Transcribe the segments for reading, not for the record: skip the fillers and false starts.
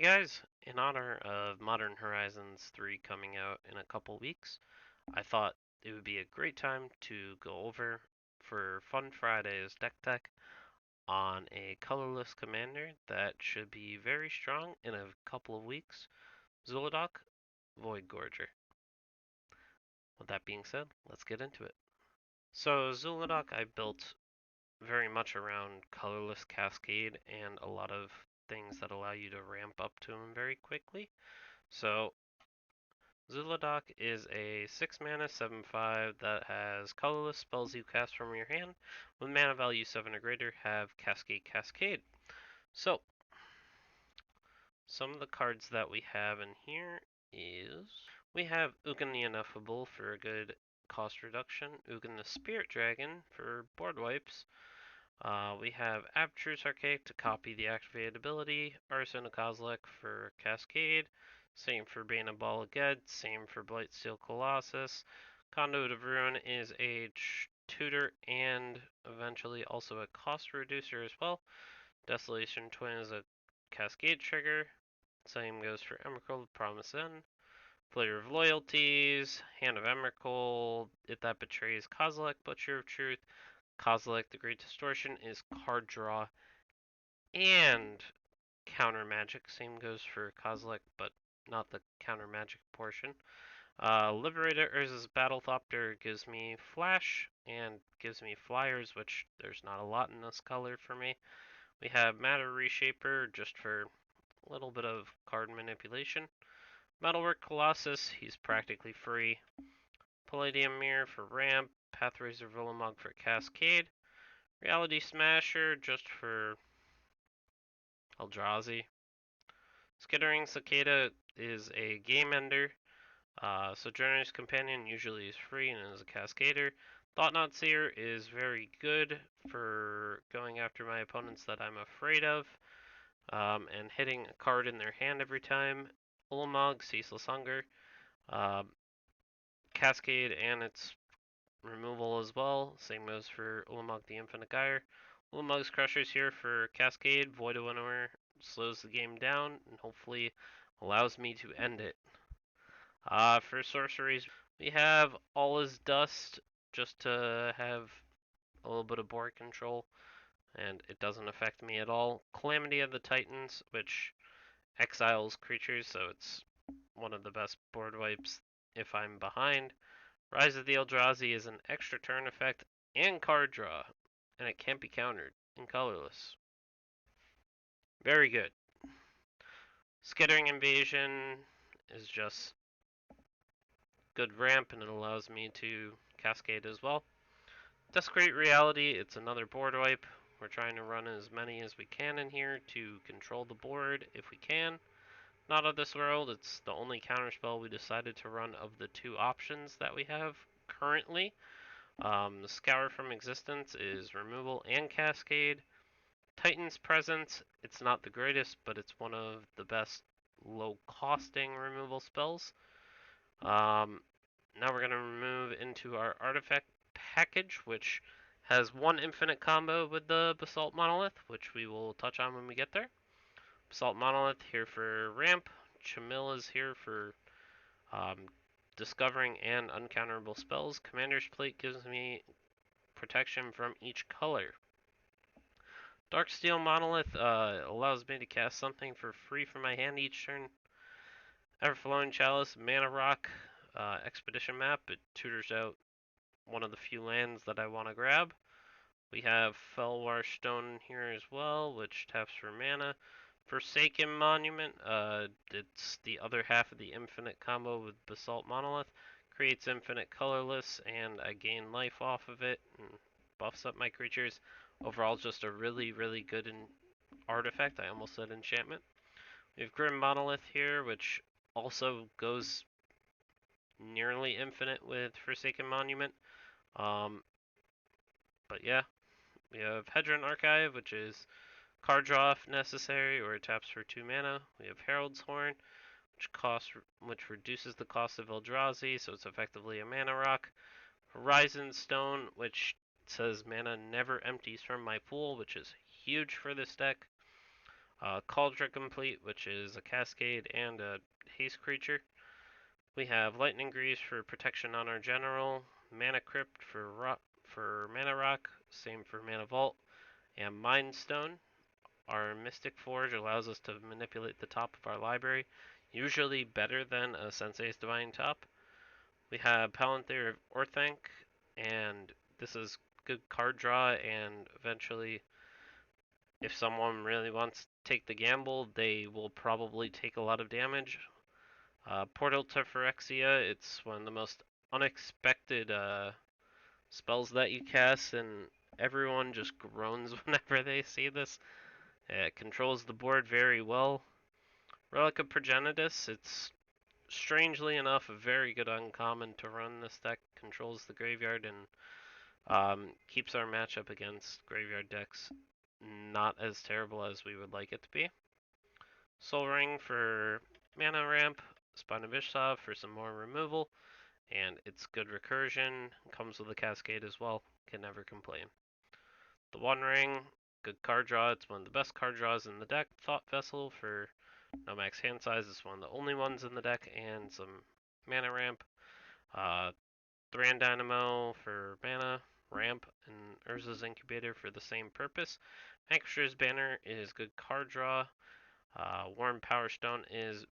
guys, in honor of Modern Horizons 3 coming out in a couple weeks, I thought it would be a great time to go over for Fun Fridays Deck Tech on a colorless commander that should be very strong in a couple of weeks, Zhulodok, Void Gorger. With that being said, let's get into it. So Zhulodok I built very much around colorless Cascade and a lot of things that allow you to ramp up to him very quickly. So Zhulodok is a 6 mana 7/5 that has colorless spells you cast from your hand with mana value 7 or greater have Cascade. So, some of the cards that we have in here is we have Ugin the Ineffable for a good cost reduction, Ugin the Spirit Dragon for board wipes. We have Abtruse Archaic to copy the activated ability, Arson of Kozilek for Cascade, same for Bane of Bala Ged, same for Blightsteel Colossus. Conduit of Ruin is a tutor and eventually also a cost reducer as well. Desolation Twin is a Cascade trigger. Same goes for Emrakul, Promise End. Player of Loyalties, Hand of Emrakul, if that betrays Kozilek, Butcher of Truth. Kozilek, the Great Distortion, is card draw and counter magic. Same goes for Kozilek, but not the counter magic portion. Liberator Urza's Battlethopter gives me flash and gives me flyers, which there's not a lot in this color for me. We have Matter Reshaper just for a little bit of card manipulation. Metalwork Colossus, he's practically free. Palladium Mirror for ramp. Pathrazer Villamog for Cascade. Reality Smasher just for Eldrazi. Skittering Cicada is a game ender. Sojourner's Companion usually is free and is a Cascader. Thought-Knot Seer is very good for going after my opponents that I'm afraid of and hitting a card in their hand every time. Ulamog, Ceaseless Hunger. Cascade and its removal as well. Same goes for Ulamog the Infinite Gyre. Ulamog's Crusher's here for Cascade. Void of Winnower slows the game down and hopefully allows me to end it. For sorceries, we have All is Dust just to have a little bit of board control, and it doesn't affect me at all. Calamity of the Titans, which exiles creatures, so it's one of the best board wipes if I'm behind. Rise of the Eldrazi is an extra turn effect and card draw, and it can't be countered in colorless. Very good. Skittering Invasion is just good ramp, and it allows me to Cascade as well. Desecrate Reality, it's another board wipe. We're trying to run as many as we can in here to control the board if we can. Not of this world, it's the only counterspell we decided to run of the two options that we have currently. The Scour from Existence is removal and Cascade. Titan's Presence, it's not the greatest, but it's one of the best low-costing removal spells. Now we're going to move into our artifact package, which has one infinite combo with the Basalt Monolith, which we will touch on when we get there. Basalt Monolith here for ramp. Chamil is here for discovering and uncounterable spells. Commander's Plate gives me protection from each color. Darksteel Monolith allows me to cast something for free from my hand each turn. Everflowing Chalice, Mana Rock, Expedition Map. It tutors out one of the few lands that I want to grab. We have Felwar Stone here as well, which taps for mana. Forsaken Monument, it's the other half of the infinite combo with Basalt Monolith. Creates infinite colorless, and I gain life off of it, and buffs up my creatures. Overall, just a really, really good artifact. I almost said enchantment. We have Grim Monolith here, which also goes nearly infinite with Forsaken Monument. But yeah, we have Hedron Archive, which is card draw if necessary, or it taps for 2 mana. We have Herald's Horn, which reduces the cost of Eldrazi, so it's effectively a mana rock. Horizon Stone, which says mana never empties from my pool, which is huge for this deck. Cauldron Complete, which is a Cascade and a haste creature. We have Lightning Greaves for protection on our general, Mana Crypt for Mana Rock, same for Mana Vault, and Mind Stone. Our Mystic Forge allows us to manipulate the top of our library, usually better than a Sensei's Divine Top. We have Palantir of Orthanc, and this is good card draw, and eventually, if someone really wants to take the gamble, they will probably take a lot of damage. Portal to Phyrexia, it's one of the most unexpected spells that you cast, and everyone just groans whenever they see this. It controls the board very well. Relic of Progenitus, it's strangely enough a very good uncommon to run this deck. Controls the graveyard and keeps our matchup against graveyard decks not as terrible as we would like it to be. Soul Ring for mana ramp, Spine of Ishsav for some more removal, and it's good recursion. Comes with a Cascade as well. Can never complain. The One Ring, good card draw. It's one of the best card draws in the deck. Thought Vessel for no max hand size. It's one of the only ones in the deck, and some mana ramp. Thran Dynamo for mana ramp, and Urza's Incubator for the same purpose. Vanquisher's Banner is good card draw. Warm Power Stone is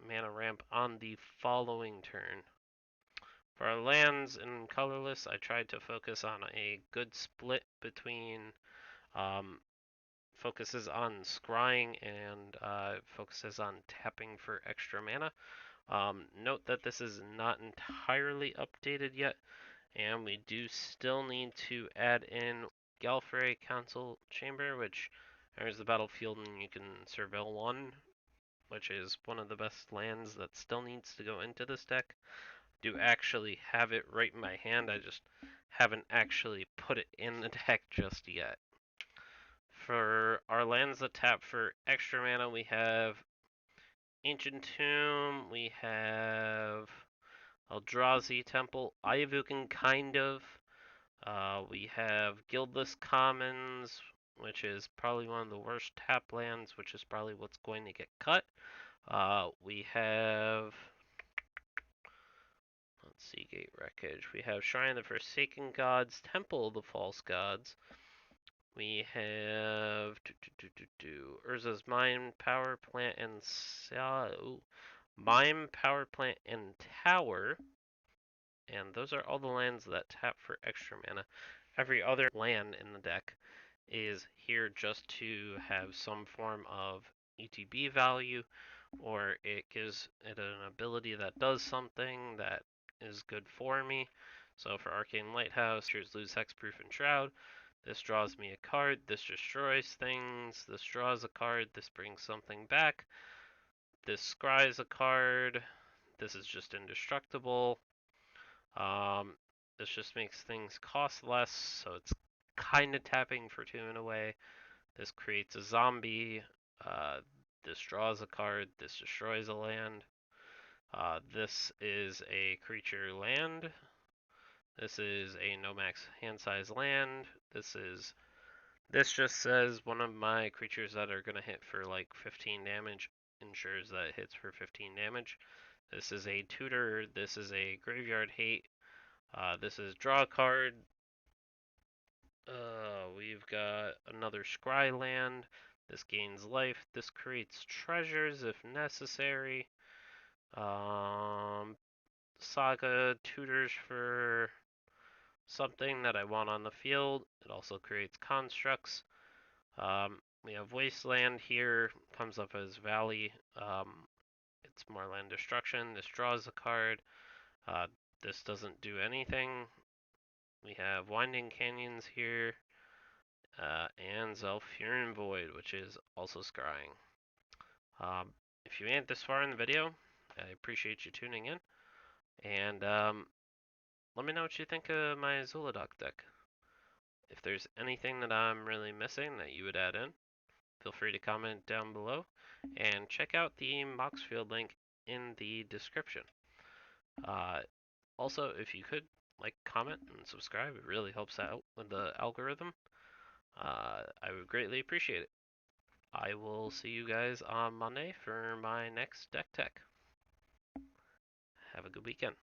mana ramp on the following turn. For our lands in colorless, I tried to focus on a good split between focuses on scrying and focuses on tapping for extra mana. Note that this is not entirely updated yet, and we do still need to add in Galfrey Council Chamber, which enters the battlefield and you can surveil one, which is one of the best lands that still needs to go into this deck. Do actually have it right in my hand, I just haven't actually put it in the deck just yet. For our lands that tap for extra mana, we have Ancient Tomb, we have Eldrazi Temple, Ayavukin kind of. We have Guildless Commons, which is probably one of the worst tap lands, which is probably what's going to get cut. We have, let's see, Gate Wreckage. We have Shrine of the Forsaken Gods, Temple of the False Gods. We have Urza's Mine, Power Plant, and Mine, Power Plant, and Tower. And those are all the lands that tap for extra mana. Every other land in the deck is here just to have some form of ETB value, or it gives it an ability that does something that is good for me. So for Arcane Lighthouse, here's Lose Hexproof and Shroud. This draws me a card, this destroys things, this draws a card, this brings something back, this scries a card, this is just indestructible. This just makes things cost less, so it's kind of tapping for 2 in a way. This creates a zombie, this draws a card, this destroys a land. This is a creature land. This is a no max hand size land. This just says one of my creatures that are gonna hit for like 15 damage ensures that it hits for 15 damage. This is a tutor. This is a graveyard hate. This is draw a card. We've got another scry land. This gains life. This creates treasures if necessary. Saga tutors for something that I want on the field. It also creates constructs. We have Wasteland here. Comes up as Valley. It's more land destruction. This draws a card. This doesn't do anything. We have Winding Canyons here. And Zhalfirin Void, which is also scrying. If you made it this far in the video, I appreciate you tuning in. And let me know what you think of my Zhulodok deck. If there's anything that I'm really missing that you would add in, feel free to comment down below. And check out the Moxfield link in the description. Also, if you could, like, comment, and subscribe, it really helps out with the algorithm. I would greatly appreciate it. I will see you guys on Monday for my next deck tech. Have a good weekend.